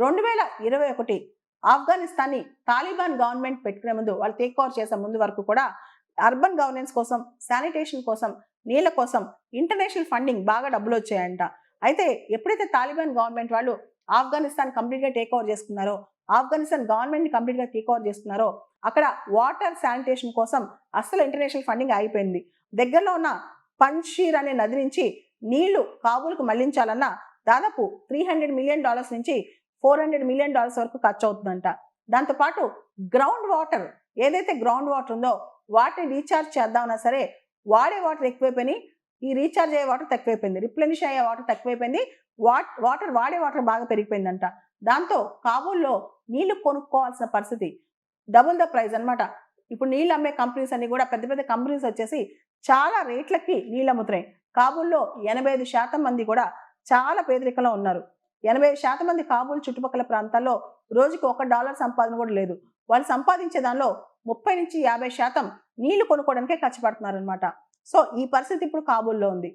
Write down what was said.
2021 ఆఫ్ఘనిస్తాన్ని Taliban government పెట్టుకునే ముందు, వాళ్ళు టేక్ ఓవర్ చేసే ముందు వరకు కూడా అర్బన్ గవర్నెన్స్ కోసం, శానిటేషన్ కోసం, నీళ్ళ కోసం ఇంటర్నేషనల్ ఫండింగ్ బాగా డబ్బులు వచ్చాయంట. అయితే ఎప్పుడైతే తాలిబాన్ గవర్నమెంట్ వాళ్ళు ఆఫ్ఘనిస్తాన్ కంప్లీట్గా టేక్ ఓవర్ చేసుకున్నారో, ఆఫ్ఘనిస్తాన్ గవర్నమెంట్ని కంప్లీట్గా టేక్ ఓవర్ చేసుకున్నారో, అక్కడ వాటర్ శానిటేషన్ కోసం అస్సలు ఇంటర్నేషనల్ ఫండింగ్ ఆగిపోయింది. దగ్గరలో ఉన్న పంషీర్ అనే నది నుంచి నీళ్లు కాబూల్కు మళ్లించాలన్నా దాదాపు $300 మిలియన్ నుంచి $400 మిలియన్ వరకు ఖర్చు అవుతుందంట. దాంతోపాటు గ్రౌండ్ వాటర్, ఏదైతే గ్రౌండ్ వాటర్ ఉందో వాటిని రీఛార్జ్ చేద్దామన్నా సరే వాడే వాటర్ ఎక్కువైపోయినాయి, ఈ రీఛార్జ్ అయ్యే వాటర్ తక్కువైపోయింది, రిప్లెనిష్ అయ్యే వాటర్ తక్కువైపోయింది, వాడే వాటర్ బాగా పెరిగిపోయిందంట. దాంతో కాబూల్లో నీళ్లు కొనుక్కోవాల్సిన పరిస్థితి, డబుల్ ద ప్రైస్ అనమాట. ఇప్పుడు నీళ్ళు అమ్మే కంపెనీస్ అన్ని కూడా పెద్ద పెద్ద కంపెనీస్ వచ్చేసి చాలా రేట్లకి నీళ్ళు అమ్ముతున్నాయి. కాబూల్లో 85% మంది కూడా చాలా పేదరికంలో ఉన్నారు. 85% మంది కాబూల్ చుట్టుపక్కల ప్రాంతాల్లో రోజుకి $1 సంపాదన కూడా లేదు. వాళ్ళు సంపాదించే దానిలో 30 నుంచి 50% నీళ్లు కొనుక్కోవడానికే ఖర్చు పెడుతున్నారు అనమాట. సో ఈ పరిస్థితి ఇప్పుడు కాబూల్లో ఉంది.